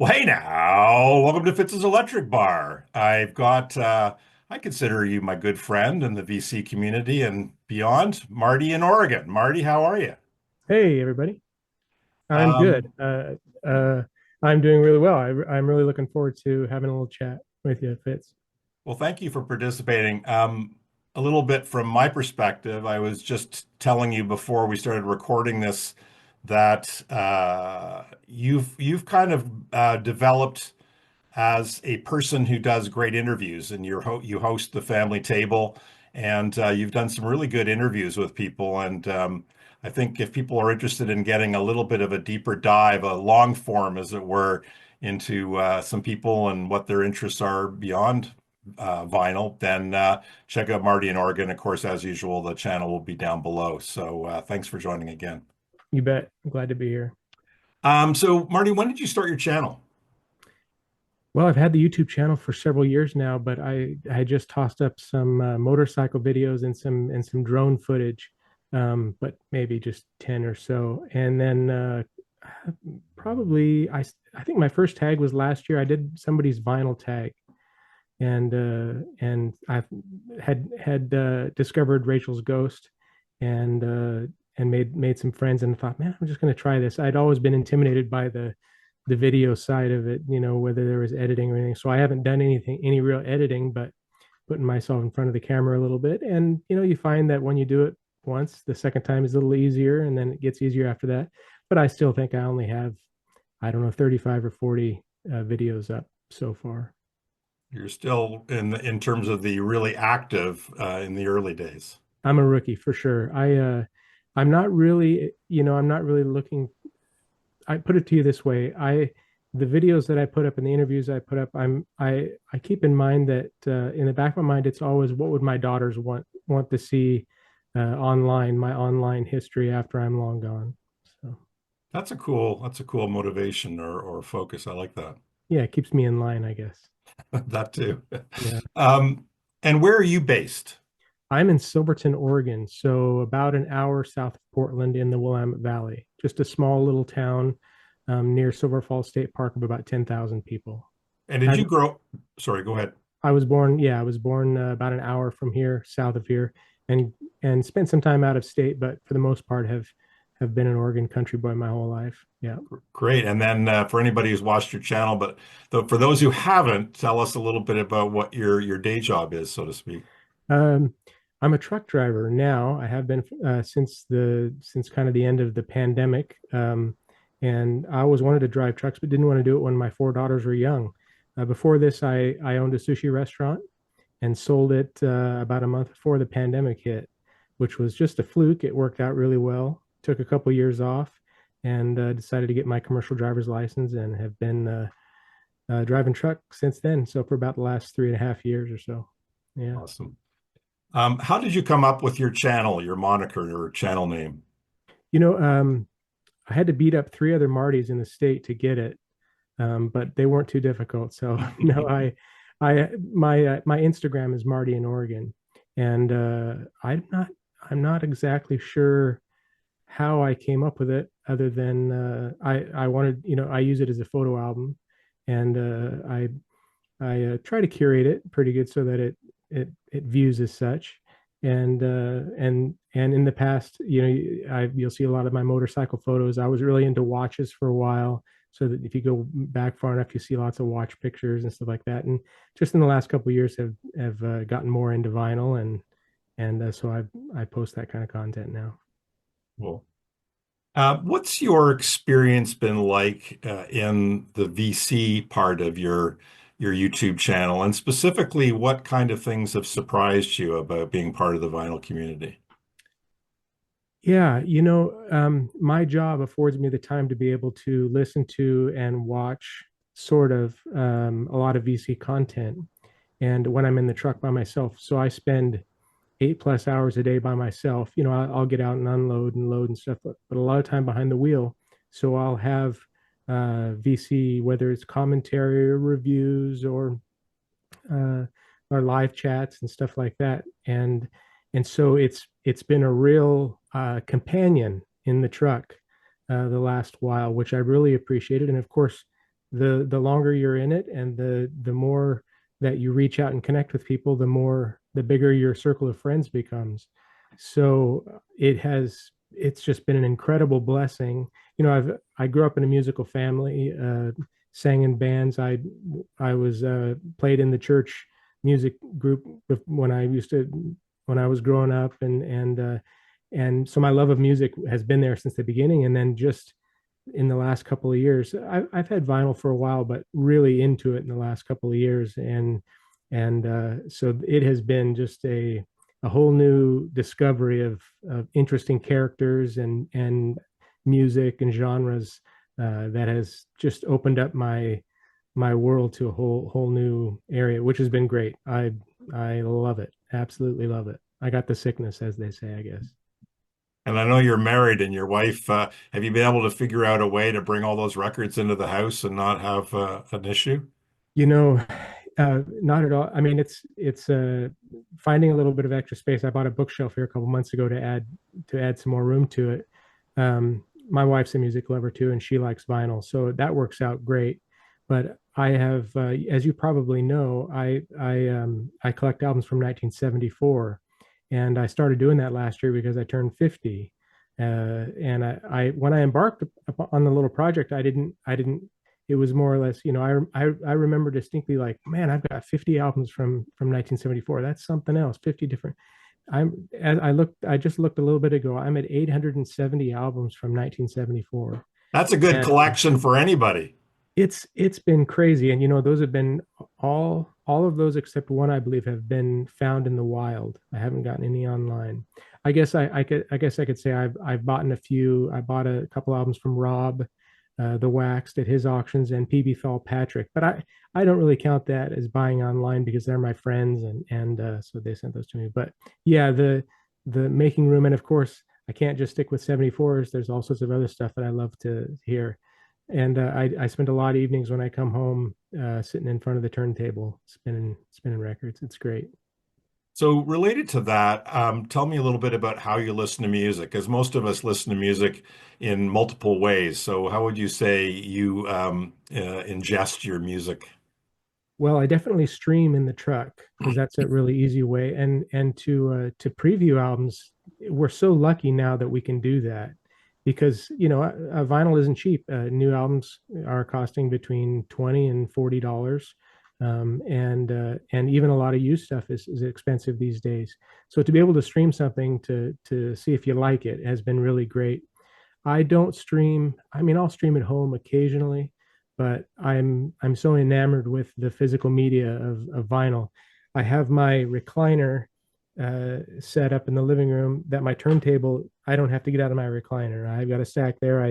Well, hey now, welcome to Fitz's Electric Bar. I consider you my good friend in the VC community and beyond, Marty in Oregon. Marty, how are you? Hey, everybody. I'm good. Um, Uh, I'm doing really well. I'm really looking forward to having a little chat with you, Fitz. well, thank you for participating. A little bit from my perspective, I was just telling you before we started recording this that you've kind of developed as a person who does great interviews, and you host the family table, and you've done some really good interviews with people. And I think if people are interested in getting a little bit of a deeper dive, a long form, as it were, into some people and what their interests are beyond vinyl, then check out Marty in Oregon. Of course, as usual, the channel will be down below. So thanks for joining again. You bet. I'm glad to be here. So Marty, when did you start your channel? Well, I've had the YouTube channel for several years now, but I just tossed up some motorcycle videos and some drone footage, but maybe just 10 or so. And then probably I think my first tag was last year. I did somebody's vinyl tag, and I had discovered Rachel's Ghost, and made some friends, and thought, man, I'm just going to try this. I'd always been intimidated by the video side of it, whether there was editing or anything. So I haven't done any real editing, but putting myself in front of the camera a little bit. And you find that when you do it once, the second time is a little easier, and then it gets easier after that. But I still think I only have, I don't know, 35 or 40 videos up so far. You're still in terms of the really active in the early days. I'm a rookie for sure. I'm not really, I'm not really looking. I put it to you this way. The videos that I put up and the interviews I put up, I keep in mind that in the back of my mind, it's always what would my daughters want to see online, my online history after I'm long gone. So That's a cool motivation or focus. I like that. yeah, it keeps me in line, I guess. That too. Yeah. Um, and where are you based? I'm in Silverton, Oregon, so about an hour south of Portland in the Willamette Valley, just a small little town near Silver Falls State Park of about 10,000 people. And did I, you grow? Sorry, go ahead. I was born, yeah, I was born about an hour from here, south of here, and and spent some time out of state, but for the most part have been an Oregon country boy my whole life. Yeah. Great. And then for anybody who's watched your channel, but for those who haven't, tell us a little bit about what your day job is, so to speak. Um, I'm a truck driver now. I have been since kind of the end of the pandemic. And I always wanted to drive trucks, but didn't want to do it when my four daughters were young. Before this, I owned a sushi restaurant and sold it about a month before the pandemic hit, which was just a fluke. It worked out really well. Took a couple years off and decided to get my commercial driver's license and have been driving truck since then. So for about the last 3.5 years or so. Yeah. Awesome. How did you come up with your channel, your moniker, your channel name? You know, I had to beat up three other Martys in the state to get it, but they weren't too difficult. So no, my Instagram is Marty in Oregon, and I'm not exactly sure how I came up with it, other than I wanted, I use it as a photo album, and I try to curate it pretty good so that it views as such. And in the past, you'll see a lot of my motorcycle photos. I was really into watches for a while, so that if you go back far enough, you see lots of watch pictures and stuff like that. And just in the last couple of years, have gotten more into vinyl, and so I post that kind of content now. Cool. What's your experience been like in the VC part of your YouTube channel, and specifically, what kind of things have surprised you about being part of the vinyl community? Yeah, my job affords me the time to be able to listen to and watch sort of a lot of VC content. And when I'm in the truck by myself, so I spend 8+ hours a day by myself. I'll get out and unload and load and stuff, but a lot of time behind the wheel. So I'll have VC, whether it's commentary or reviews uh, or live chats and stuff like that. And so it's been a real companion in the truck the last while, which I really appreciated. And of course, the longer you're in it, and the more that you reach out and connect with people, the bigger your circle of friends becomes. So it's just been an incredible blessing. I grew up in a musical family, sang in bands. I was played in the church music group when I was growing up, and so my love of music has been there since the beginning. And then just in the last couple of years, I've had vinyl for a while, but really into it in the last couple of years, and so it has been just a whole new discovery of interesting characters and music and genres that has just opened up my world to a whole new area, which has been great. I love it, absolutely love it. I got the sickness, as they say, I guess. And I know you're married and your wife, have you been able to figure out a way to bring all those records into the house and not have an issue? You know, not at all. I mean, it's finding a little bit of extra space. I bought a bookshelf here a couple months ago to add some more room to it. My wife's a music lover too, and she likes vinyl, so that works out great. But I have, as you probably know, I collect albums from 1974, and I started doing that last year because I turned 50. And I when I embarked on the little project, I didn't it was more or less, I remember distinctly, like, man, I've got 50 albums from 1974. That's something else. 50 different. I just looked a little bit ago. I'm at 870 albums from 1974. That's a good And collection for anybody. it's been crazy. And those have been all of those except one, I believe, have been found in the wild. I haven't gotten any online. I guess I could say I've bought a few. I bought a couple albums from Rob, the Waxed, at his auctions, and PB Thal Patrick. But I don't really count that as buying online because they're my friends, and so they sent those to me. But yeah, the making room, and of course I can't just stick with 74s. There's all sorts of other stuff that I love to hear. And I spend a lot of evenings when I come home sitting in front of the turntable, spinning records. It's great. So related to that, tell me a little bit about how you listen to music, because most of us listen to music in multiple ways. So how would you say you ingest your music? Well, I definitely stream in the truck because that's a really easy way. And to preview albums, we're so lucky now that we can do that because vinyl isn't cheap. New albums are costing between $20 and $40, and even a lot of used stuff is expensive these days. So to be able to stream something to see if you like it has been really great. I don't stream. I mean, I'll stream at home occasionally, but I'm so enamored with the physical media of vinyl. I have my recliner set up in the living room that my turntable, I don't have to get out of my recliner. I've got a stack there.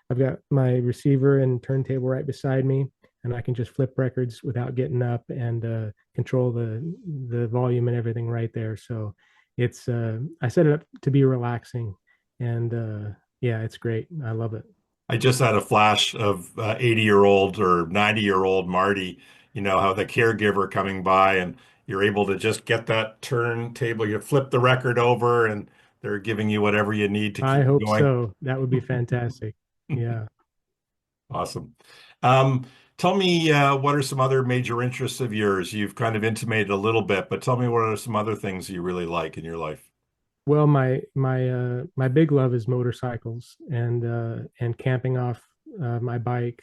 I've got my receiver and turntable right beside me, and I can just flip records without getting up and control the volume and everything right there. So it's I set it up to be relaxing, and yeah, it's great. I love it. I just had a flash of 80-year-old or 90-year-old Marty, how the caregiver coming by and you're able to just get that turntable, you flip the record over and they're giving you whatever you need to I keep hope going. so. That would be fantastic. Yeah. Awesome. Um, Tell me, what are some other major interests of yours? You've kind of intimated a little bit, but tell me what are some other things you really like in your life? Well, my big love is motorcycles and camping off my bike,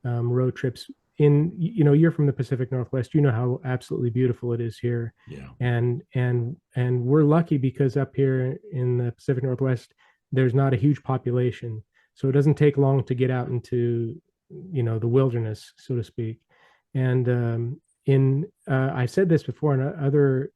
road trips. You're from the Pacific Northwest. You know how absolutely beautiful it is here, Yeah. and we're lucky because up here in the Pacific Northwest, there's not a huge population, so it doesn't take long to get out into the wilderness, so to speak. And in I've said this before in other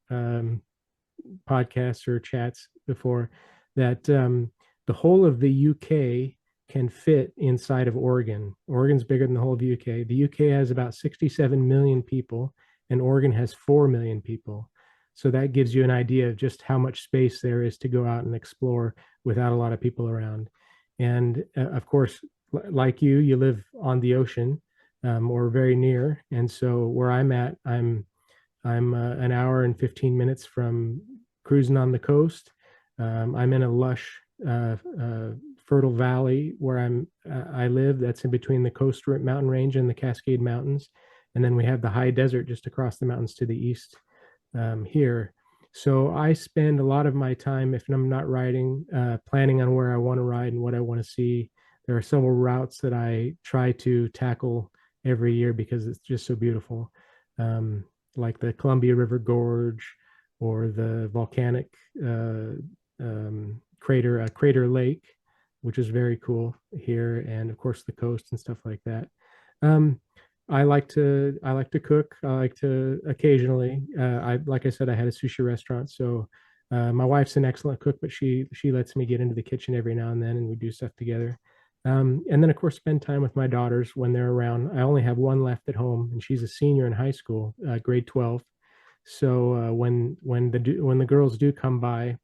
podcasts or chats before that the whole of the UK can fit inside of Oregon. Oregon's bigger than the whole of the UK. The UK has about 67 million people, and Oregon has 4 million people. So that gives you an idea of just how much space there is to go out and explore without a lot of people around. And of course, like you live on the ocean, or very near. And so where I'm at, I'm an hour and 15 minutes from cruising on the coast. I'm in a lush fertile valley where I live. That's in between the Coast Mountain Range and the Cascade Mountains, and then we have the high desert just across the mountains to the east here. So I spend a lot of my time, if I'm not riding, planning on where I want to ride and what I want to see. There are several routes that I try to tackle every year because it's just so beautiful, like the Columbia River Gorge or the volcanic uh, Crater Lake, which is very cool here, and of course the coast and stuff like that. Um, I like to cook. I like to occasionally. I like I said, I had a sushi restaurant, so my wife's an excellent cook, but she lets me get into the kitchen every now and then, and we do stuff together. And then of course spend time with my daughters when they're around. I only have one left at home, and she's a senior in high school, grade 12. So when the girls do come by,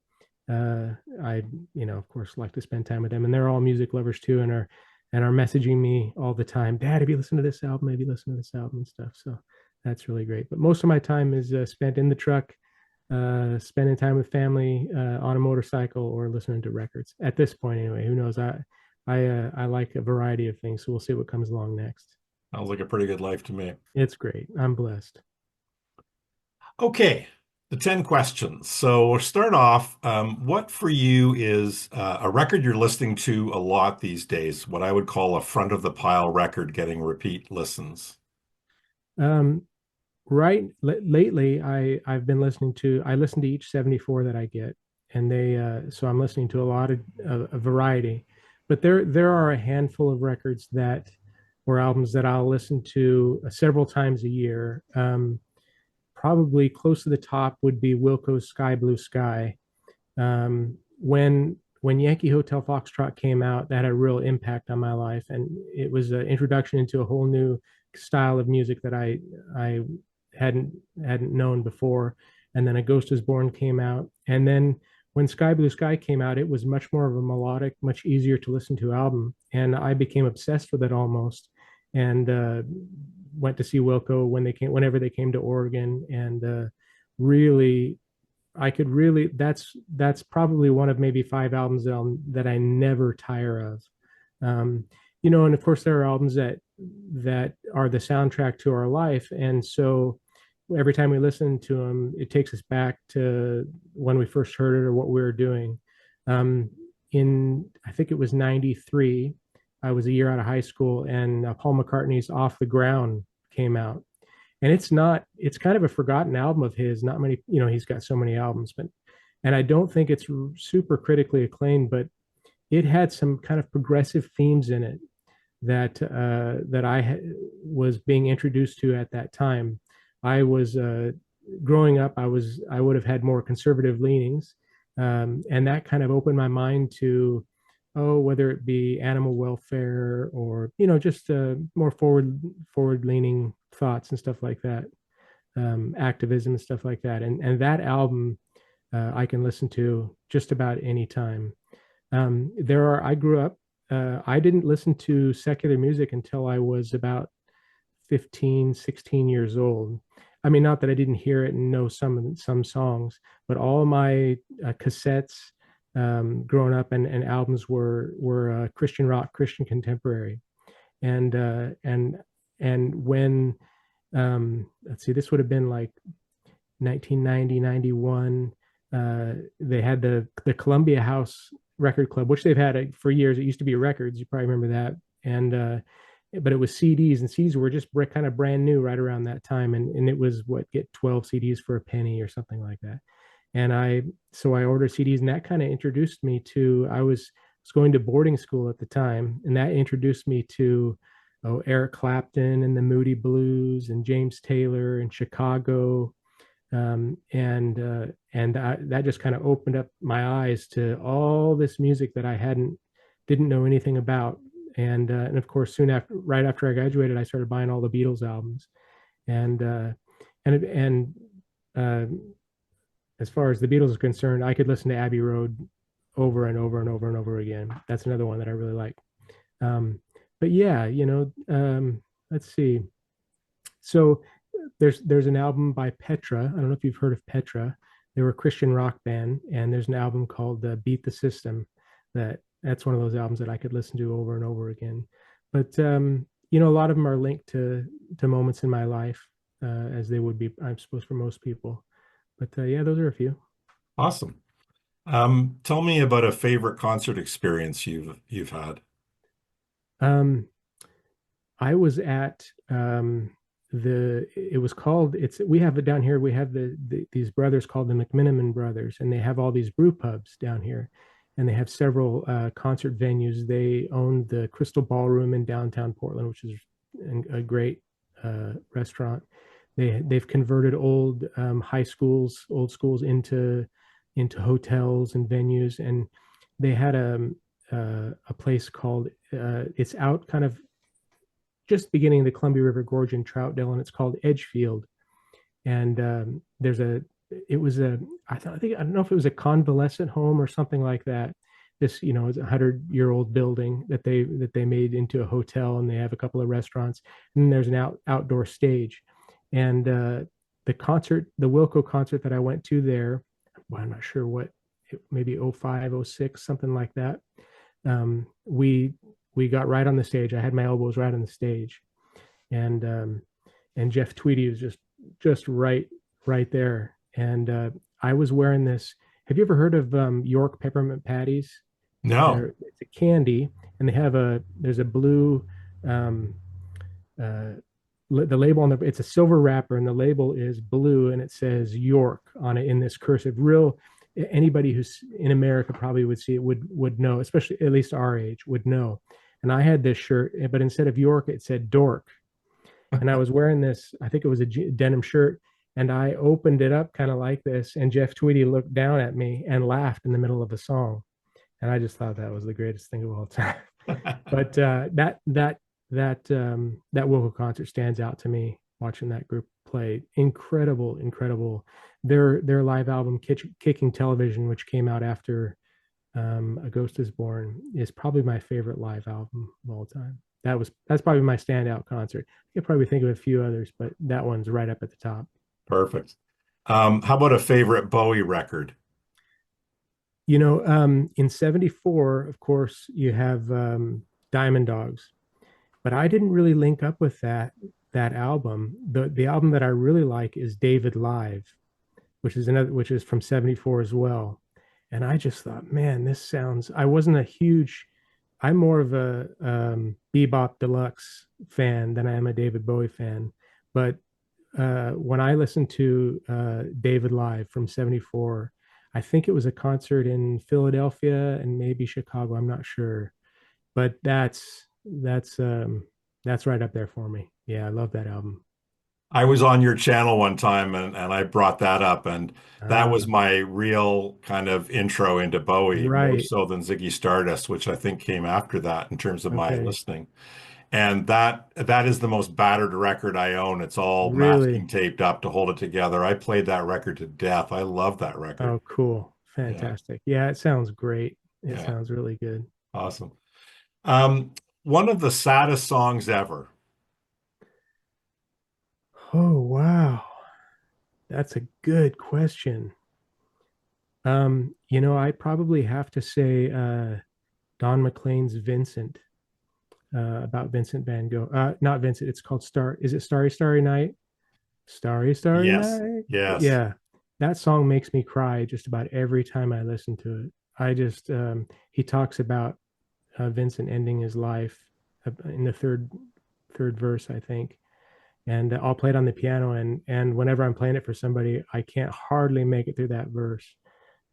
I, of course, like to spend time with them, and they're all music lovers too, and are messaging me all the time. Dad, have you listened to this album? Have you listened to this album and stuff? So that's really great. But most of my time is spent in the truck, spending time with family on a motorcycle or listening to records. At this point, anyway, who knows? I like a variety of things, so we'll see what comes along next. Sounds like a pretty good life to me. It's great. I'm blessed. Okay, the 10 questions. So we'll start off. What for you is a record you're listening to a lot these days? What I would call a front of the pile record getting repeat listens. Um, lately, I've been listening to I listen to each 74 that I get, and they so I'm listening to a lot of a variety, but there are a handful of records that or albums that I'll listen to several times a year. Probably close to the top would be Wilco's Sky Blue Sky. When Yankee Hotel Foxtrot came out, that had a real impact on my life, and it was an introduction into a whole new style of music that I hadn't known before. And then A Ghost Is Born came out, and then when Sky Blue Sky came out, it was much more of a melodic, much easier to listen to album, and I became obsessed with it almost. And went to see Wilco whenever they came to Oregon, and really I could really that's probably one of maybe five albums that I never tire of. Um, and of course there are albums that are the soundtrack to our life, and so every time we listen to them, it takes us back to when we first heard it or what we were doing. Um, in I think it was '93, I was a year out of high school, and Paul McCartney's "Off the Ground" came out, and it's kind of a forgotten album of his. Not many, he's got so many albums, and I don't think it's super critically acclaimed, but it had some kind of progressive themes in it that I was being introduced to at that time. I was growing up. I would have had more conservative leanings, and that kind of opened my mind to, whether it be animal welfare or just more forward leaning thoughts and stuff like that, activism and stuff like that. And that album I can listen to just about any time. I grew up. I didn't listen to secular music until I was about 15, 16 years old. I mean, not that I didn't hear it and know some songs, but all my cassettes growing up and albums were Christian rock, Christian contemporary, and when let's see, this would have been like 1990, 91. They had the Columbia House Record Club, which they've had for years. It used to be records, you probably remember that, and but it was CDs, and CDs were just kind of brand new right around that time, and it was get 12 CDs for a penny or something like that. And I ordered CDs, and that kind of introduced me to I was going to boarding school at the time, and that introduced me to Eric Clapton and the Moody Blues and James Taylor and Chicago, that just kind of opened up my eyes to all this music that I didn't know anything about. And of course, right after I graduated, I started buying all the Beatles albums, and uh, and uh, as far as the Beatles is concerned, I could listen to Abbey Road over and over and over and over again. That's another one that I really like. But yeah, let's see. So there's an album by Petra. I don't know if you've heard of Petra. They were a Christian rock band, and there's an album called "Beat the System" that That's one of those albums that I could listen to over and over again. But you know, a lot of them are linked to moments in my life, as they would be, I'm supposed, for most people. But yeah, those are a few. Awesome. Tell me about a favorite concert experience you've had. Um, I was at it was called, it's, we have it down here. We have these brothers called the McMiniman brothers, and they have all these brew pubs down here, and they have several concert venues. They own the Crystal Ballroom in downtown Portland, which is a great restaurant. They've converted old high schools, old schools into hotels and venues, and they had a place called it's out kind of just beginning the Columbia River Gorge in Troutdale, and it's called Edgefield. And there's a, it was a, I think, I don't know if it was a convalescent home or something like that. This, you know, it's a 100-year-old building that they made into a hotel, and they have a couple of restaurants, and then there's an outdoor stage. And the concert, the Wilco concert that I went to there, well, I'm not sure what, maybe '05, '06, something like that. We got right on the stage. I had my elbows right on the stage, and Jeff Tweedy was just right there. And I was wearing this. Have you ever heard of York peppermint patties? No. It's a candy, and they have there's a blue um, uh, the label on the, it's a silver wrapper, and the label is blue, and it says York on it in this cursive. Real, anybody who's in America probably would see it, would know, especially at least our age would know. And I had this shirt, but instead of York, it said Dork. And I was wearing this, I think it was a denim shirt, and I opened it up kind of like this, and Jeff Tweedy looked down at me and laughed in the middle of a song, and I just thought that was the greatest thing of all time. But that Wilco concert stands out to me. Watching that group play, incredible. Their live album Kicking Television, which came out after A Ghost Is Born, is probably my favorite live album of all time. That's probably my standout concert. I could probably think of a few others, but that one's right up at the top. Perfect. How about a favorite Bowie record? You know, in '74, of course, you have Diamond Dogs, but I didn't really link up with that album. The album that I really like is David Live, which is from '74 as well. And I just thought, man, this sounds. I wasn't a huge. I'm more of a Bebop Deluxe fan than I am a David Bowie fan. But when I listened to David Live from '74, I think it was a concert in Philadelphia and maybe Chicago. I'm not sure, but that's right up there for me. Yeah, I love that album. I was on your channel one time and I brought that up, and that was Ah, my real kind of intro into Bowie, more right. so than Ziggy Stardust, which I think came after that in terms of my Okay. listening. And that is the most battered record I own. It's all masking Really? taped up to hold it together. I played that record to death. I love that record. Oh, cool. Yeah, Fantastic. Yeah, it sounds great. It yeah, sounds really good. awesome. Um, One of the saddest songs ever. Oh, wow. That's a good question. You know, I probably have to say Don McLean's Vincent, about Vincent Van Gogh. Not Vincent, it's called Star. Is it Starry Starry Night? Starry Starry Yes, Night. yes. Yeah. That song makes me cry just about every time I listen to it. I just he talks about Vincent ending his life in the third verse, I think. And I'll play it on the piano, and whenever I'm playing it for somebody, I can't hardly make it through that verse.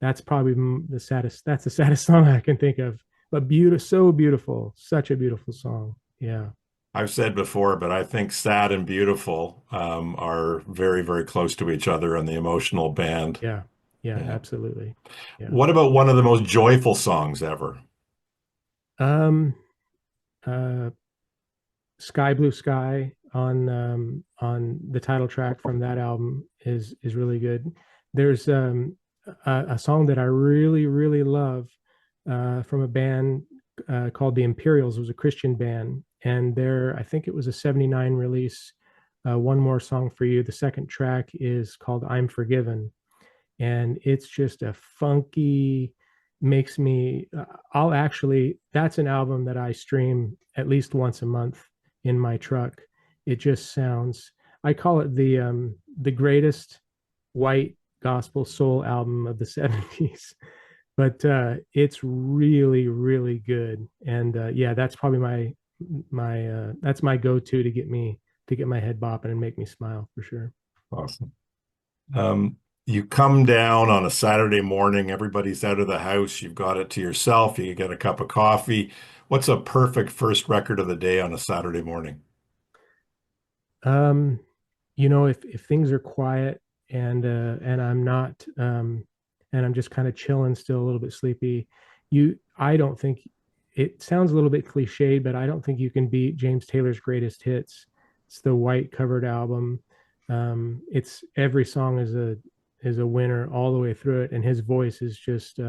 That's probably the saddest. That's the saddest song I can think of. But beautiful, so beautiful, such a beautiful song. Yeah, I've said before, but I think sad and beautiful are very, very close to each other in the emotional band. yeah, yeah, Yeah. absolutely. Yeah. What about one of the most joyful songs ever? Um, uh, Sky Blue Sky on the title track from that album is really good. There's a song that I really love from a band called the Imperials. It was a Christian band, and I think it was a '79 release. One More Song for You. The second track is called I'm Forgiven, and it's just a funky, makes me I'll actually that's an album that I stream at least once a month in my truck. It just sounds, I call it the greatest white gospel soul album of the 70s. But it's really really good. And yeah, that's probably my that's my go-to to get my head bopping and make me smile for sure. Awesome. You come down on a Saturday morning, everybody's out of the house, you've got it to yourself, you get a cup of coffee. What's a perfect first record of the day on a Saturday morning? Um, if things are quiet and I'm not and I'm just kind of chilling, still a little bit sleepy, I don't think, it sounds a little bit cliched, but I don't think you can beat James Taylor's greatest hits. It's the white covered album. It's every song is a winner all the way through it, and his voice is just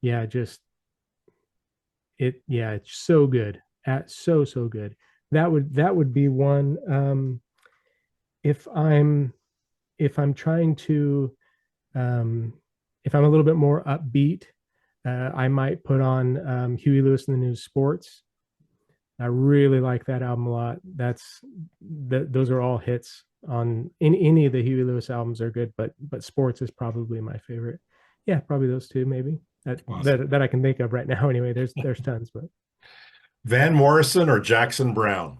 yeah, just yeah, it's so good. So good. That would be one. If I'm if I'm trying to um, if I'm a little bit more upbeat, I might put on Huey Lewis and the News Sports. I really like that album a lot. Those are all hits on in any of the Huey Lewis albums are good, but Sports is probably my favorite. Yeah, probably those two maybe Awesome. that I can think of right now. Anyway, there's tons, but Van Morrison or Jackson Brown?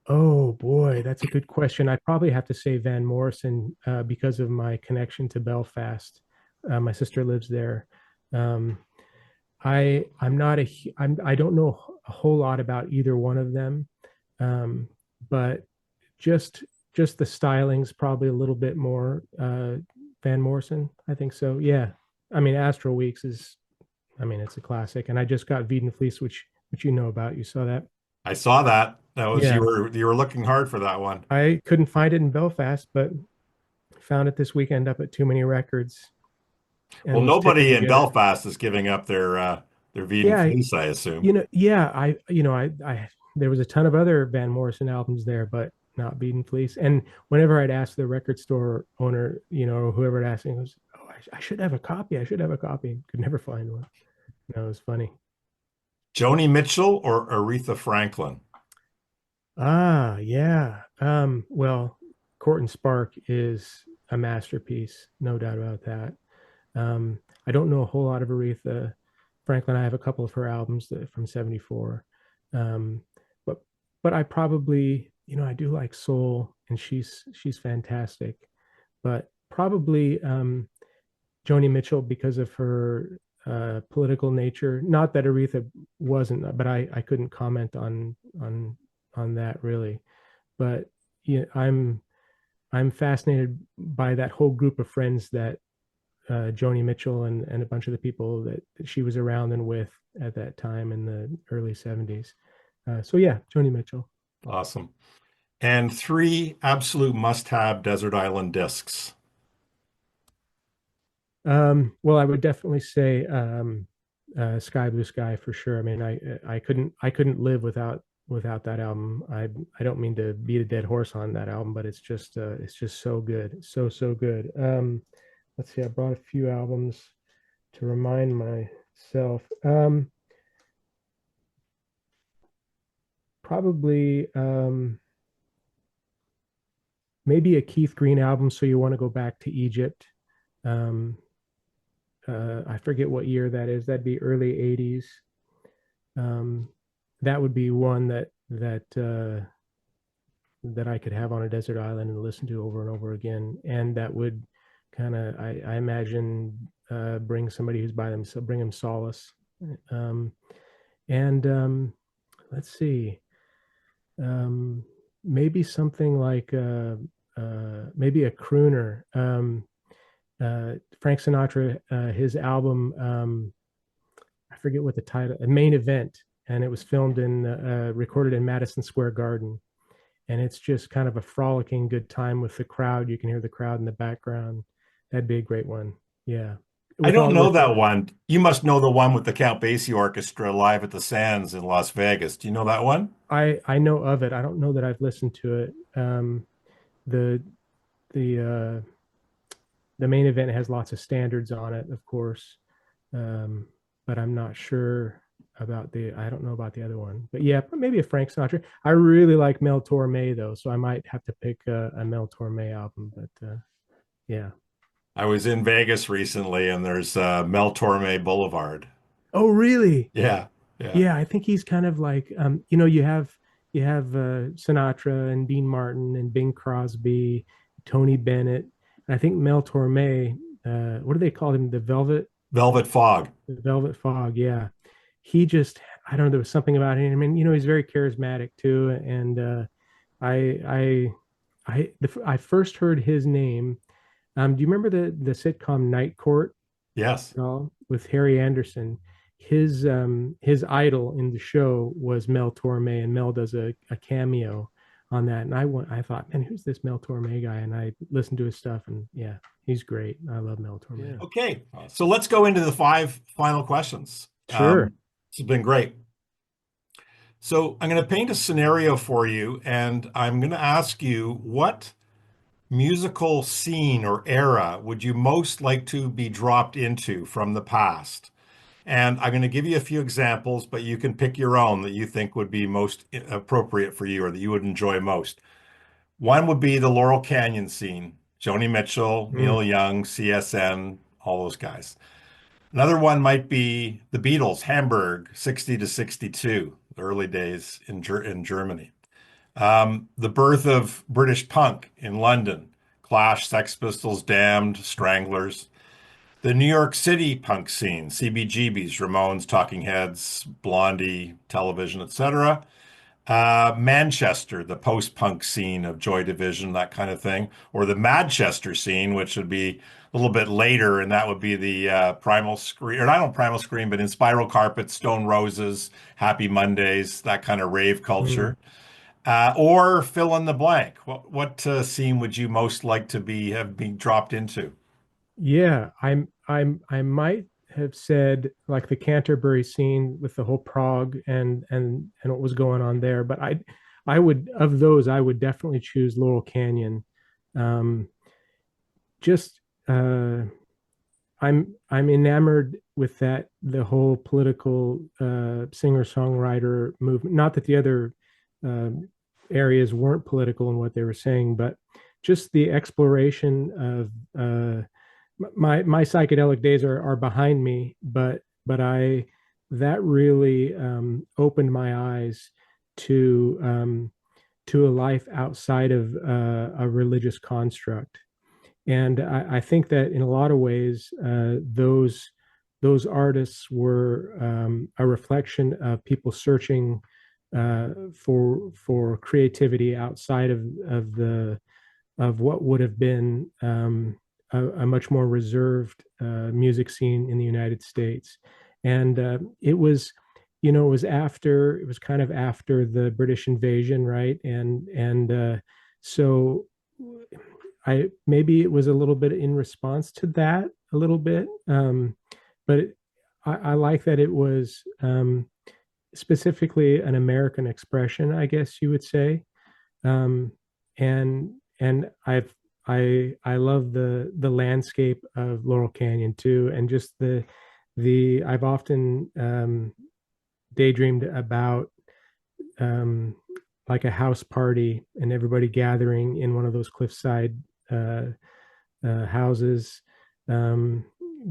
oh boy, that's a good question. I'd probably have to say Van Morrison because of my connection to Belfast. My sister lives there. Um, I'm not a I don't know a whole lot about either one of them, um, but just just the styling's probably a little bit more Van Morrison. I think so. Yeah, I mean Astro Weeks is, I mean it's a classic, and I just got Veed and Fleece, which you know about. You saw that? I saw that. That was Yeah, you were looking hard for that one. I couldn't find it in Belfast, but found it this weekend up at Too Many Records Well, and was tickled nobody to in get it. Belfast is giving up their Veed and Yeah, Fleece, I assume. yeah, I there was a ton of other Van Morrison albums there, but not Beat and Fleece. And whenever I'd ask the record store owner, or whoever had asked me, goes, "Oh, I should have a copy. I should have a copy." Could never find one. No, it was funny. Joni Mitchell or Aretha Franklin? Ah, yeah. Well, Court and Spark is a masterpiece, no doubt about that. I don't know a whole lot of Aretha Franklin. I have a couple of her albums from '74, um, but I probably, I do like soul, and she's fantastic. But probably Joni Mitchell because of her political nature. Not that Aretha wasn't, but I couldn't comment on that really. But yeah, I'm fascinated by that whole group of friends that Joni Mitchell and a bunch of the people that she was around and with at that time in the early '70s. So yeah, Joni Mitchell. Awesome. And three absolute must-have desert island discs. Well, I would definitely say Sky Blue Sky for sure. I mean, I couldn't live without that album. I don't mean to beat a dead horse on that album, but it's just so good, so good. Let's see, I brought a few albums to remind myself. Probably maybe a Keith Green album. So you want to go back to Egypt. Um, I forget what year that is. That'd be early '80s. Um, that would be one that I could have on a desert island and listen to over and over again, and that would kind of, I imagine, bring somebody who's by themselves, bring them solace. Um, and let's see, um, maybe something like maybe a crooner. Frank Sinatra, his album, I forget what the title, a Main Event, and it was filmed in, recorded in Madison Square Garden. And it's just kind of a frolicking good time with the crowd. You can hear the crowd in the background. That'd be a great one. Yeah. I With don't all know with that one. You must know the one with the Count Basie Orchestra live at the Sands in Las Vegas. Do you know that one? I know of it. I don't know that I've listened to it. The the the main event has lots of standards on it, of course. um, but I'm not sure I don't know about the other one. But yeah, maybe a Frank Sinatra. I really like Mel Torme though, so I might have to pick a Mel Torme album. But yeah. I was in Vegas recently, and there's Mel Torme Boulevard. Oh, really? Yeah, yeah. Yeah, I think he's kind of like you have Sinatra and Dean Martin and Bing Crosby, Tony Bennett, and I think Mel Torme. What do they call him? Velvet Fog. The Velvet Fog. Yeah, he just I don't know. There was something about him. I mean, he's very charismatic too. And I I first heard his name. Do you remember the sitcom Night Court? Yes. All with Harry Anderson. His idol in the show was Mel Torme, and Mel does a cameo on that. And I thought, man, who's this Mel Torme guy? And I listened to his stuff, and yeah, he's great. I love Mel Torme. Okay. So let's go into the five final questions. Sure. This has been great. So I'm going to paint a scenario for you, and I'm going to ask you what musical scene or era would you most like to be dropped into from the past? And I'm going to give you a few examples, but you can pick your own that you think would be most appropriate for you or that you would enjoy most. One would be the Laurel Canyon scene, Joni Mitchell, Mm. Neil Young, CSN, all those guys. Another one might be the Beatles, Hamburg, 60 to 62, the early days in Germany. The birth of British punk in London, Clash, Sex Pistols, Damned, Stranglers. The New York City punk scene, CBGBs, Ramones, Talking Heads, Blondie, Television, etc. Manchester, the post-punk scene of Joy Division, that kind of thing, or the Manchester scene, which would be a little bit later, and that would be the Primal Scream, or not on Primal Scream, but in Spiral Carpet, Stone Roses, Happy Mondays, that kind of rave Mm. culture. Or fill in the blank. What scene would you most like to have been dropped into? Yeah, I might have said like the Canterbury scene with the whole Prague and what was going on there, but I would of those I would definitely choose Laurel Canyon. Um, just I'm enamored with that the whole political singer-songwriter movement. Not that the other uh, areas weren't political in what they were saying, but just the exploration of my psychedelic days are behind me, but I that really opened my eyes to to a life outside of a religious construct. And I think that in a lot of ways, those artists were a reflection of people searching for creativity outside of the of what would have been a much more reserved music scene in the United States. And it was, it was kind of after the British invasion, right? And so I maybe it was a little bit in response to that, a little bit, but I like that it was specifically an American expression, I guess you would say. Um, and I love the landscape of Laurel Canyon too, and just the I've often daydreamed about um, like a house party and everybody gathering in one of those cliffside uh, houses, um,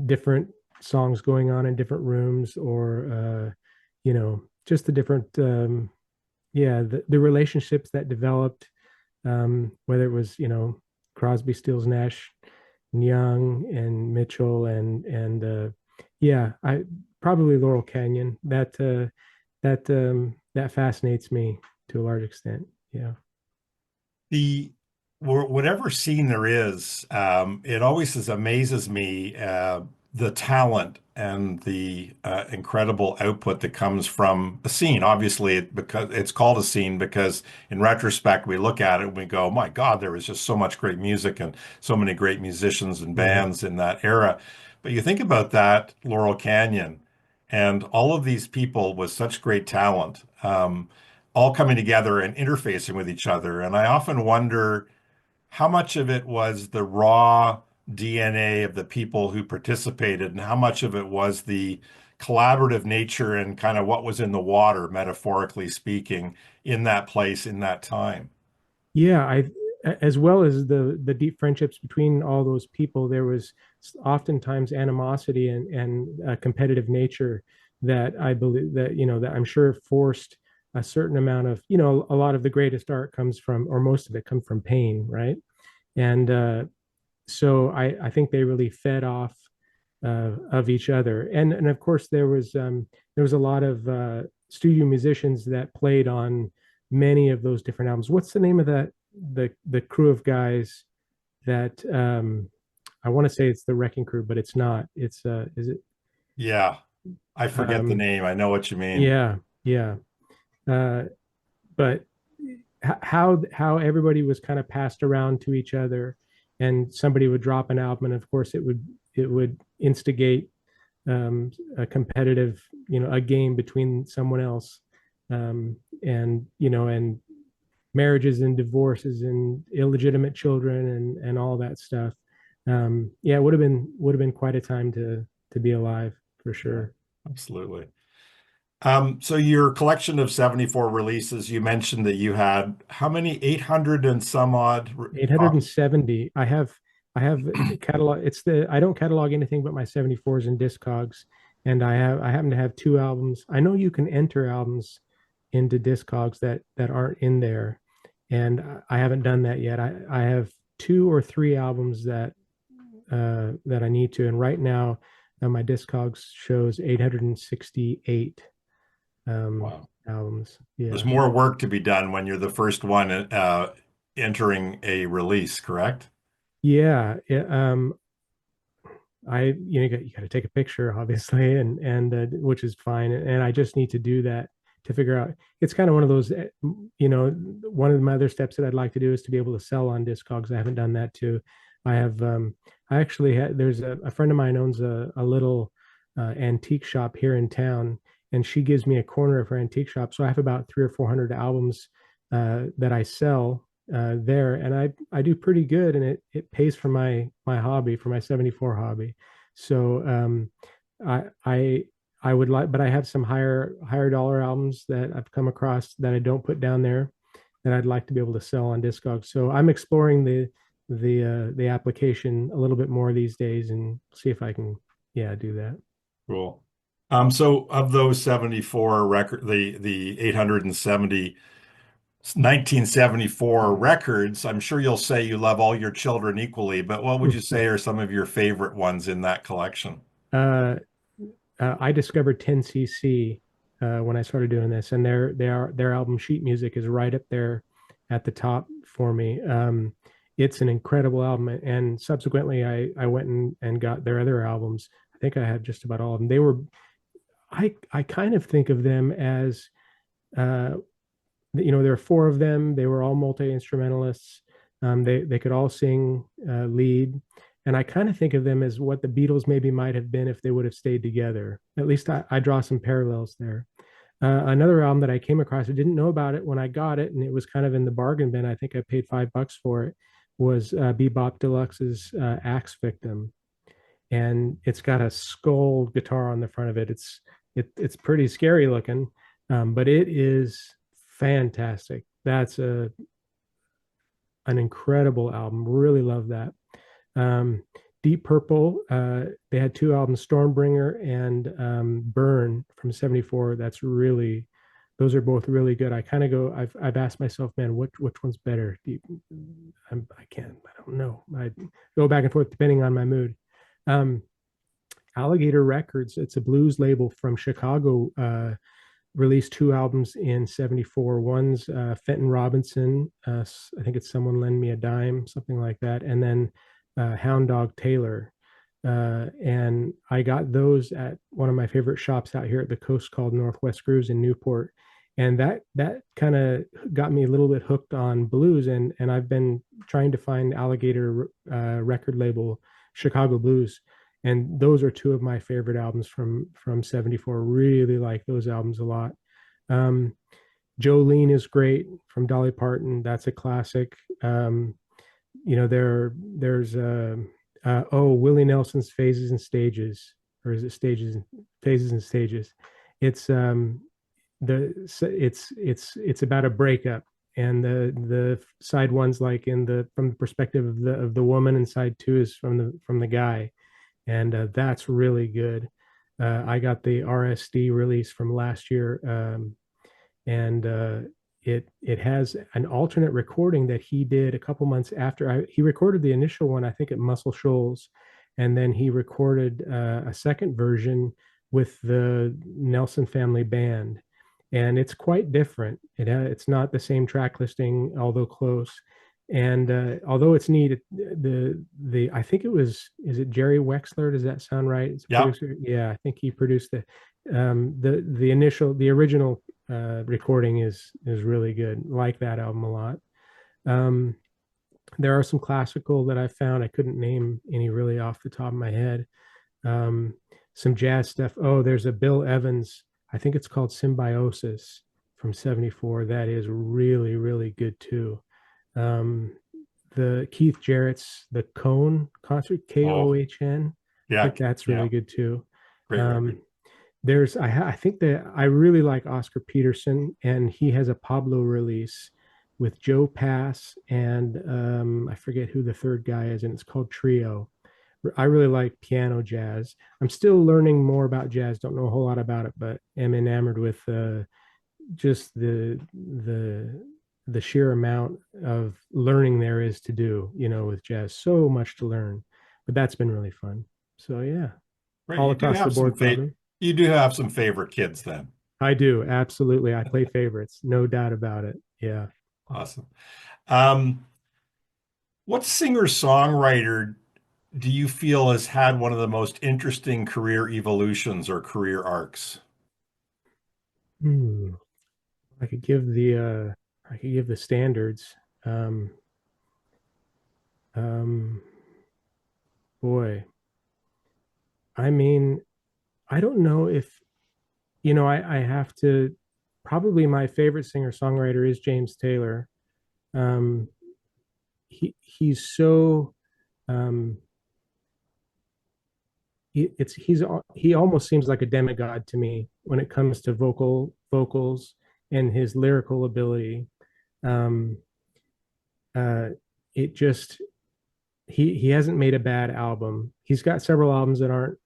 different songs going on in different rooms, or just the different yeah the relationships that developed, whether it was Crosby, Stills, Nash, and Young, and Mitchell, and yeah, I probably Laurel Canyon. That fascinates me to a large extent. Yeah. The whatever scene there is, it always amazes me the talent and the incredible output that comes from a scene. Obviously, because it's called a scene because in retrospect we look at it and we go, "My God, there was just so much great music and so many great musicians and Mhm. bands in that era." But you think about that Laurel Canyon and all of these people with such great talent. All coming together and interfacing with each other. And I often wonder how much of it was the raw DNA of the people who participated, and how much of it was the collaborative nature and kind of what was in the water, metaphorically speaking, in that place, in that time. Yeah, as well as the deep friendships between all those people, there was oftentimes animosity and competitive nature that I believe that, that I'm sure forced a certain amount of, a lot of the greatest art comes from, or most of it comes from pain, right? And so I think they really fed off of each other. And of course there was a lot of studio musicians that played on many of those different albums. What's the name of the crew of guys that I want to say it's the Wrecking Crew, but it's not. It's is it Yeah, I forget the um name. I know what you mean. yeah, yeah. Uh but how everybody was kind of passed around to each other, and somebody would drop an album, and of course it would instigate a competitive, a game between someone else, and and marriages and divorces and illegitimate children and all that stuff. Yeah, it would have been quite a time to be alive for Yeah, sure. absolutely. So your collection of 74 releases, you mentioned that you had how many? 800 and some odd copies. 870. I have catalog. I don't catalog anything but my 74s and Discogs, and I happen to have two albums. I know you can enter albums into Discogs that aren't in there, and I haven't done that yet. I have two or three albums that I need to, and right now my Discogs shows 868 Wow. albums. There's Yeah. more work to be done when you're the first one entering a release, correct? Yeah, you got to take a picture, obviously, and which is fine. And I just need to do that to figure out. It's kind of one of those, one of my other steps that I'd like to do is to be able to sell on Discogs. I haven't done that too. I have, I actually had, there's a friend of mine owns a little antique shop here in town, and she gives me a corner of her antique shop. So I have about 300 or 400 albums that I sell there, and I do pretty good, and it pays for my hobby, for my 74 hobby. So I I I would like, but I have some higher dollar albums that I've come across that I don't put down there that I'd like to be able to sell on Discogs. So I'm exploring the application a little bit more these days and see if I can, yeah, do that. Cool. So of those 74 record, the 870 1974 records, I'm sure you'll say you love all your children equally, but what would you say are some of your favorite ones in that collection? uh, I discovered 10cc when I started doing this, and their album Sheet Music is right up there at the top for me. It's an incredible album, and subsequently I went and got their other albums. I think I have just about all of them. I kind of think of them as uh, there are four of them. They were all multi instrumentalists. They could all sing lead, and I kind of think of them as what the Beatles maybe might have been if they would have stayed together. At least I draw some parallels there. Another album that I came across, I didn't know about it when I got it, and it was kind of in the bargain bin. I think I paid $5 for it. Was Bebop Deluxe's Axe Victim, and it's got a skull guitar on the front of it. It's pretty scary looking, but it is fantastic. That's an incredible album. Really love that. Um, Deep Purple, they had two albums, Stormbringer and Burn from '74. Those are both really good. I kind of go, I've asked myself, man, which one's better? I don't know. I go back and forth depending on my mood. Um, Alligator Records, it's a blues label from Chicago, released two albums in '74. One's Fenton Robinson, I think it's Someone Lend Me a Dime, something like that, and then Hound Dog Taylor. And I got those at one of my favorite shops out here at the coast called Northwest Grooves in Newport. And that kind of got me a little bit hooked on blues, and I've been trying to find Alligator record label Chicago Blues, and those are two of my favorite albums from '74. Really like those albums a lot. um Jolene is great from Dolly Parton. That's a classic. There's Willie Nelson's Phases and Stages, or is it Stages, Phases and Stages? It's it's about a breakup, and the side one's like in the from the perspective of the woman, and side two is from the guy, and that's really good. I got the RSD release from last year, and it has an alternate recording that he did a couple months after he recorded the initial one, I think at Muscle Shoals, and then he recorded a second version with the Nelson Family Band, and it's quite different. It's not the same track listing, although close. And although it's neat, the I think it was, is it Jerry Wexler? Does that sound right? It's a Yeah, producer. Yeah, I think he produced the original recording is really good. Like that album a lot. Um, there are some classical that I found. I couldn't name any really off the top of my head. Um, some jazz stuff. Oh, there's a Bill Evans. I think it's called Symbiosis from '74. That is really, really good too. Um, the Keith Jarrett's The Cone concert, oh Kohn. I yeah, think that's yeah, really good too. great record. Um, I think that I really like Oscar Peterson, and he has a Pablo release with Joe Pass and I forget who the third guy is, and it's called Trio. I really like piano jazz. I'm still learning more about jazz. Don't know a whole lot about it, but am enamored with just the sheer amount of learning there is to do. With jazz, so much to learn. But that's been really fun. So yeah, Right, all across the board, probably. you do have some favorite kids then. I do, absolutely. I play favorites, no doubt about it. Yeah. Awesome. Um, what singer-songwriter do you feel has had one of the most interesting career evolutions or career arcs? Hmm. I could give the standards. Um, um, boy, I mean, I don't know if I have to. Probably my favorite singer songwriter is James Taylor. Um, he's so um, he almost seems like a demigod to me when it comes to vocals and his lyrical ability. Um, uh, it just he hasn't made a bad album. He's got several albums that aren't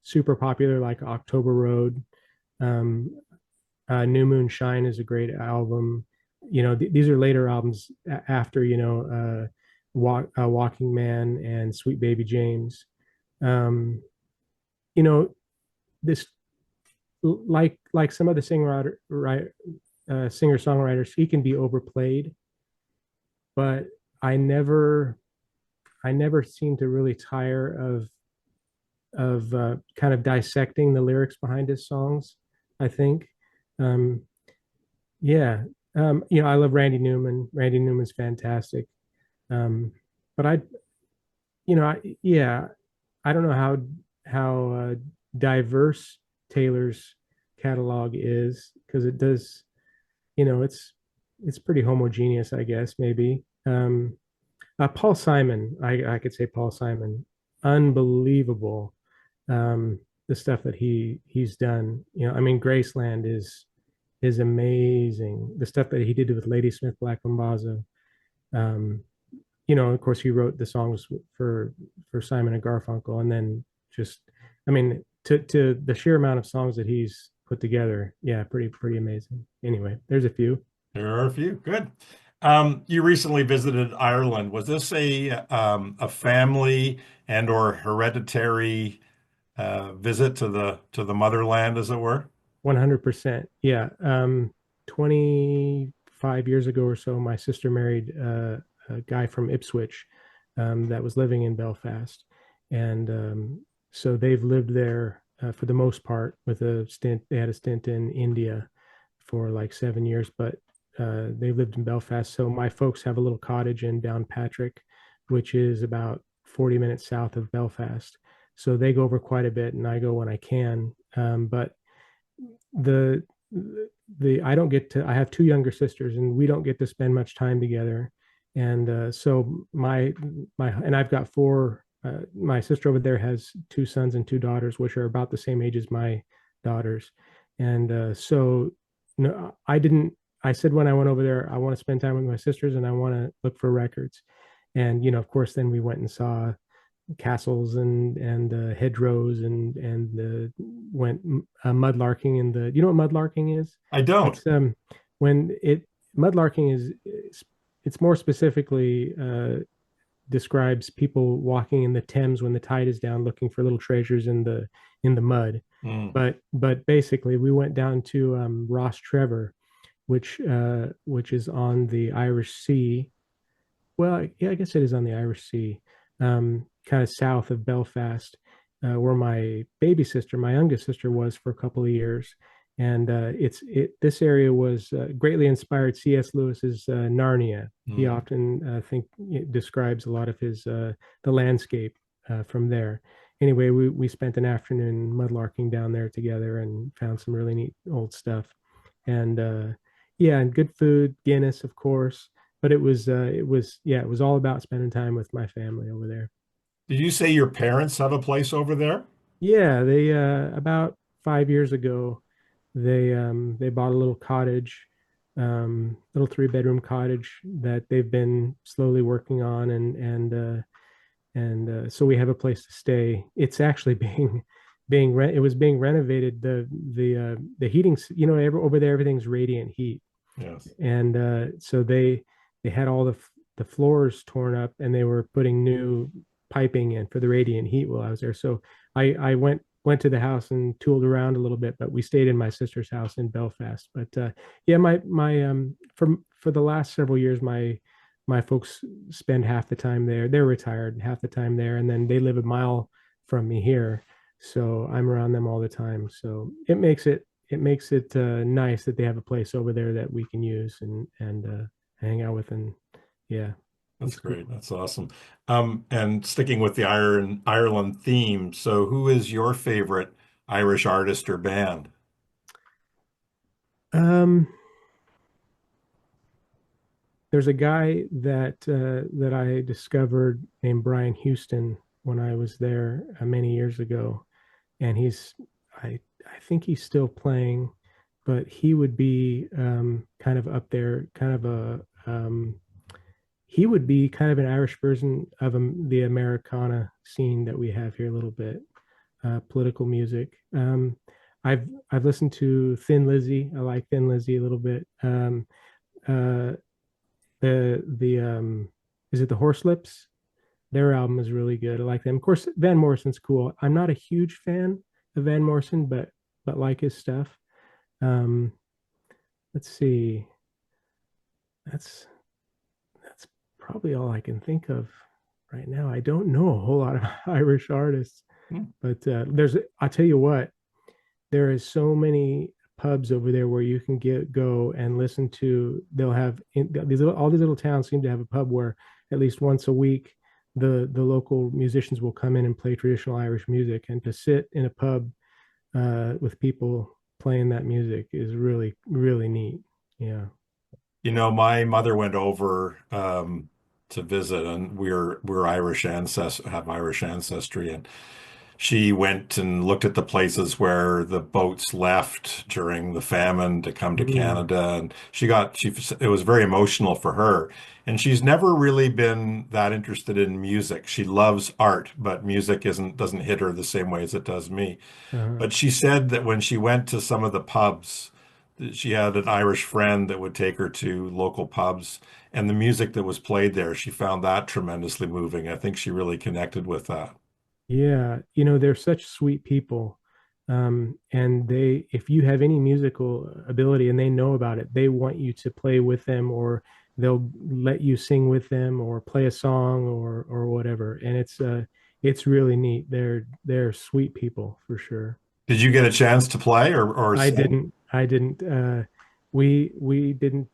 super popular, like October Road. Um, New Moon Shine is a great album. These are later albums after Walking Man and Sweet Baby James. Um, you know this like some of the singer songwriters, he can be overplayed, but I never I never seem to really tire of kind of dissecting the lyrics behind his songs. I think, um, yeah, I love Randy Newman. Randy Newman's fantastic, um, but yeah, I don't know how diverse Taylor's catalog is, because it does, it's pretty homogeneous, I guess, maybe. Paul Simon, I could say Paul Simon, unbelievable. The stuff that he's done, I mean, Graceland is amazing. The stuff that he did with Ladysmith Black Mambazo. Um, of course, he wrote the songs for Simon and Garfunkel, and then just, I mean, to the sheer amount of songs that he's put together, yeah, pretty amazing. Anyway, there's a few. There are a few. Good. You recently visited Ireland. Was this a family and or hereditary visit to the motherland, as it were? 100%. Yeah. 25 years ago or so, my sister married a guy from Ipswich that was living in Belfast. And so they've lived there for the most part with a stint. They had a stint in India for like 7 years, but they lived in Belfast. So my folks have a little cottage in Downpatrick, which is about 40 minutes south of Belfast. So they go over quite a bit, and I go when I can. But the I don't get to. I have two younger sisters, and we don't get to spend much time together. And so my and I've got my sister over there has two sons and two daughters, which are about the same age as my daughters. And so, no, I didn't. I said when I went over there, I want to spend time with my sisters and I want to look for records. And of course, then we went and saw castles and hedgerows and went mudlarking in the. You know what mudlarking is? I don't. It's when it mudlarking is it's more specifically describes people walking in the Thames when the tide is down, looking for little treasures in the mud. Mm. But basically, we went down to Ross Trevor, which is on the Irish Sea. Well, yeah, I guess it is on the Irish Sea, kind of south of Belfast, where my baby sister, my youngest sister, was for a couple of years. And this area was greatly inspired C.S. Lewis's Narnia. He Mm. often think it describes a lot of his the landscape from there. Anyway, we spent an afternoon mudlarking down there together and found some really neat old stuff. And yeah, and good food, Guinness, of course. But it was all about spending time with my family over there. Did you say your parents have a place over there? Yeah, they about 5 years ago, they bought a little cottage, little three-bedroom cottage that they've been slowly working on, and so we have a place to stay. It's actually it was being renovated. The heating, over there everything's radiant heat, Yes. and so they had all the floors torn up and they were putting new piping in for the radiant heat while I was there. So I went to the house and tooled around a little bit, but we stayed in my sister's house in Belfast. But yeah, my for the last several years, my folks spend half the time there. They're retired, half the time there, and then they live a mile from me here, so I'm around them all the time. So it makes it nice that they have a place over there that we can use and hang out with, and yeah, That's it's cool. great. That's awesome. And sticking with the Ireland theme, so who is your favorite Irish artist or band? Um, there's a guy that I discovered named Brian Houston when I was there many years ago, and I think he's still playing, but he would be kind of up there, kind of he would be kind of an Irish version of the Americana scene that we have here a little bit, political music. I've listened to Thin Lizzy. I like Thin Lizzy a little bit. Uh, the is it the Horselips? Their album is really good. I like them. Of course, Van Morrison's cool. I'm not a huge fan of Van Morrison, but like his stuff. Um, let's see. That's that's probably all I can think of right now. I don't know a whole lot of Irish artists, Hmm. but I'll tell you what, there is so many pubs over there where you can go and listen to. They'll have all these little towns seem to have a pub where at least once a week the local musicians will come in and play traditional Irish music, and to sit in a pub with people playing that music is really really neat. Yeah. My mother went over to visit, and we're Irish ancestors, have Irish ancestry, and she went and looked at the places where the boats left during the famine to come to Mm, Canada, and it was very emotional for her. And she's never really been that interested in music. She loves art, but music isn't doesn't hit her the same way as it does me. uh-huh. But she said that when she went to some of the pubs, that she had an Irish friend that would take her to local pubs, and the music that was played there, she found that tremendously moving. I think she really connected with that. Yeah, they're such sweet people. And if you have any musical ability and they know about it, they want you to play with them, or they'll let you sing with them or play a song or whatever. And it's really neat. They're sweet people for sure. Did you get a chance to play or sing? I didn't we didn't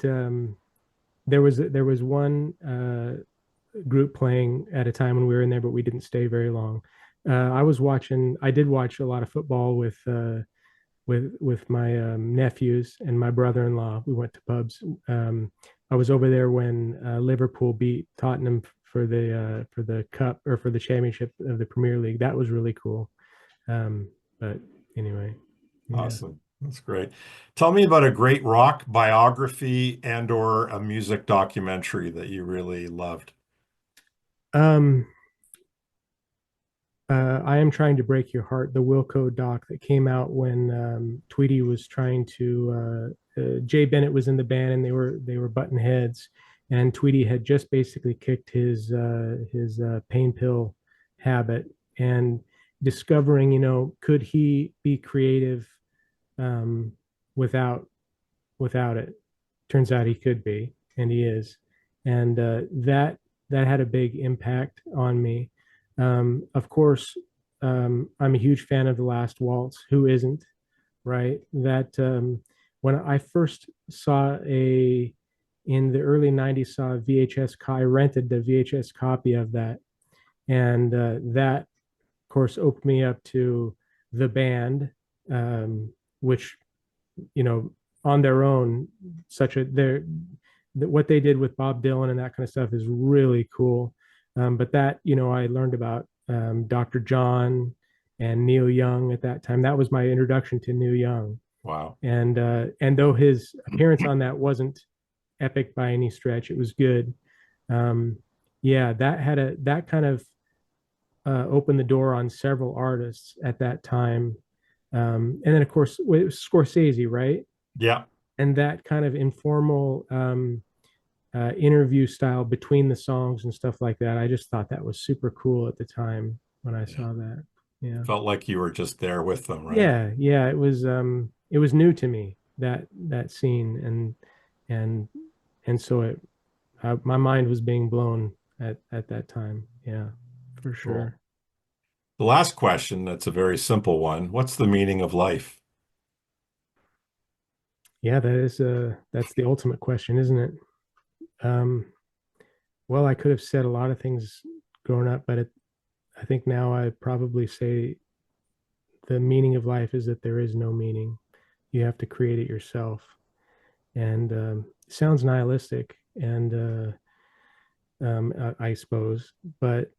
there was one group playing at a time when we were in there, but we didn't stay very long. I did watch a lot of football with my nephews and my brother-in-law. We went to pubs. I was over there when Liverpool beat Tottenham for the cup or for the championship of the Premier League. That was really cool. But anyway, yeah. Awesome. That's great. Tell me about a great rock biography and or a music documentary that you really loved. Um, I am trying to break your heart. The Wilco doc that came out when Tweety was trying to. Jay Bennett was in the band, and they were button heads, and Tweety had just basically kicked his pain pill habit, and discovering, could he be creative um, without it? Turns out he could be, and he is, and that had a big impact on me. Of course, I'm a huge fan of The Last Waltz. Who isn't, right? That when I first saw in the early 90s, saw a VHS, I rented the VHS copy of that. And that, of course, opened me up to the band, which, you know, on their own, what they did with Bob Dylan and that kind of stuff is really cool. But that, I learned about Dr. John and Neil Young at that time. That was my introduction to Neil Young. Wow. And though his appearance on that wasn't epic by any stretch, it was good. Yeah, that kind of opened the door on several artists at that time. And then of course it was Scorsese, right? Yeah. And that kind of informal interview style between the songs and stuff like that. I just thought that was super cool at the time when I Yeah. saw that. Yeah. Felt like you were just there with them, right? Yeah, yeah. It was new to me, that scene, and and so my mind was being blown at that time. Yeah, for Cool. sure. The last question, that's a very simple one. What's the meaning of life? Yeah, that's the ultimate question, isn't it? Um, well, I could have said a lot of things growing up, but I think now I probably say the meaning of life is that there is no meaning. You have to create it yourself. And it sounds nihilistic, and I suppose, but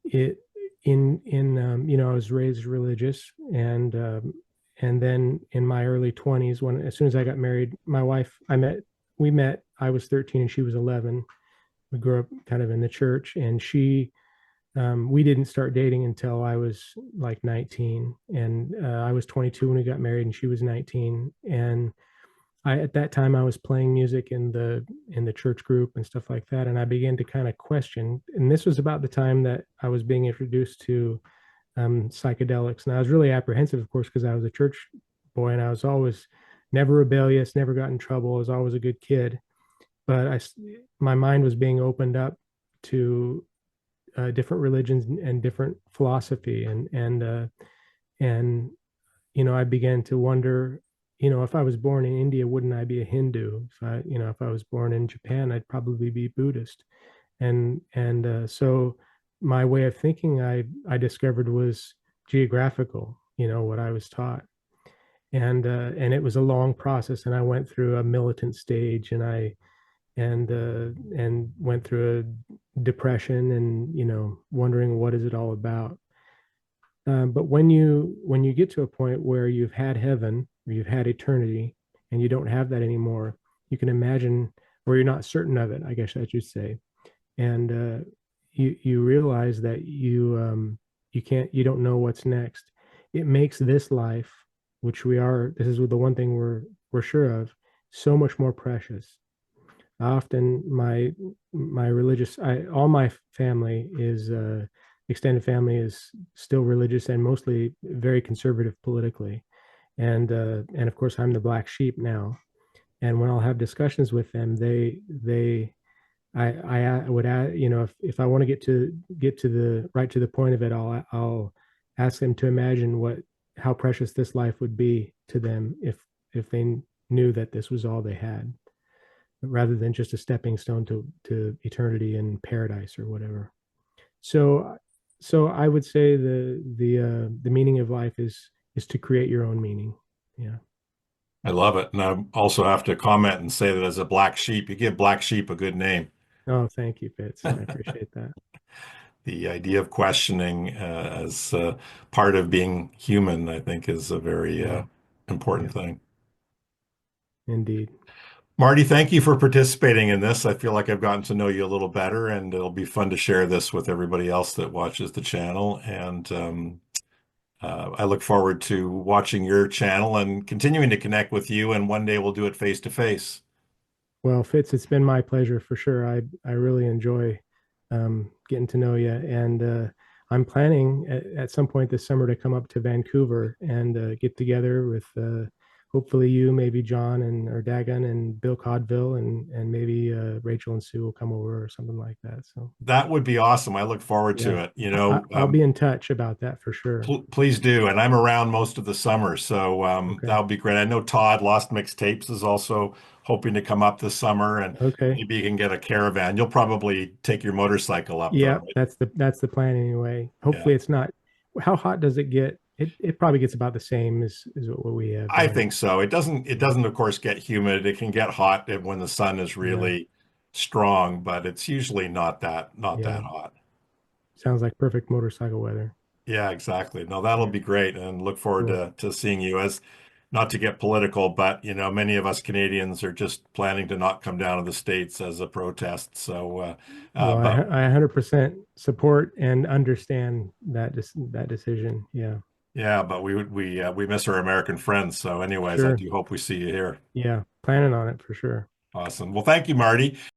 it I was raised religious, and then in my early 20s, when as soon as I got married, my wife, we met. I was 13 and she was 11. We grew up kind of in the church, and we didn't start dating until I was like 19, and I was 22 when we got married, and she was 19. And at that time I was playing music in the church group and stuff like that, and I began to kind of question. And this was about the time that I was being introduced to psychedelics, and I was really apprehensive, of course, because I was a church boy, and I was always never rebellious, never got in trouble. I was always a good kid, but my mind was being opened up to different religions and different philosophy, and I began to wonder, if I was born in India, wouldn't I be a Hindu? If I was born in Japan, I'd probably be Buddhist. And so my way of thinking, I discovered, was geographical, what I was taught. And it was a long process, and I went through a militant stage, and went through a depression, and wondering what is it all about. But when you get to a point where you've had heaven, or you've had eternity, and you don't have that anymore, you can imagine, or you're not certain of it, I guess I should say, and you realize that you don't know what's next. It makes this life, which this is the one thing we're sure of, so much more precious. Often my religious, all my family is extended family is still religious, and mostly very conservative politically. And of course I'm the black sheep now. And when I'll have discussions with them, I would add, if I want to get to the right to the point of it all, I'll ask them to imagine how precious this life would be to them if they knew that this was all they had, rather than just a stepping stone to eternity and paradise or whatever. So I would say the meaning of life is to create your own meaning. Yeah. I love it. And I also have to comment and say that as a black sheep, you give black sheep a good name. Oh, thank you, Fitz. I appreciate that. The idea of questioning as part of being human, I think, is a very Yeah, important yeah, thing. indeed. Marty, thank you for participating in this. I feel like I've gotten to know you a little better, and it'll be fun to share this with everybody else that watches the channel. And I look forward to watching your channel and continuing to connect with you. And one day we'll do it face to face. Well, Fitz, it's been my pleasure for sure. I really enjoy getting to know you, and I'm planning at some point this summer to come up to Vancouver and get together with hopefully you, maybe John and or Dagon and Bill Codville, and maybe Rachel and Sue will come over or something like that. So That would be awesome. I look forward yeah, to it. I'll be in touch about that for sure. Please do. And I'm around most of the summer, so that Okay. would be great. I know Todd Lost Mixtapes is also hoping to come up this summer, and Okay. maybe you can get a caravan. You'll probably take your motorcycle up though, Yeah, right? that's the plan anyway. Yeah, Hopefully it's not. How hot does it get? It probably gets about the same as what we have I here. think so. It Yeah. doesn't, of course, get humid. It can get hot when the sun is Yeah. really strong, but it's usually not that Yeah. hot. Sounds like perfect motorcycle weather. Yeah, exactly. No, that'll Yeah. be great, and look forward Cool. to seeing you. As not to get political, but many of us Canadians are just planning to not come down to the States as a protest. So, Well, but I 100% support and understand that decision. Yeah. yeah, but we miss our American friends. So, anyways, I Sure. do hope we see you here. Yeah. Planning on it for sure. Awesome. Well, thank you, Marty.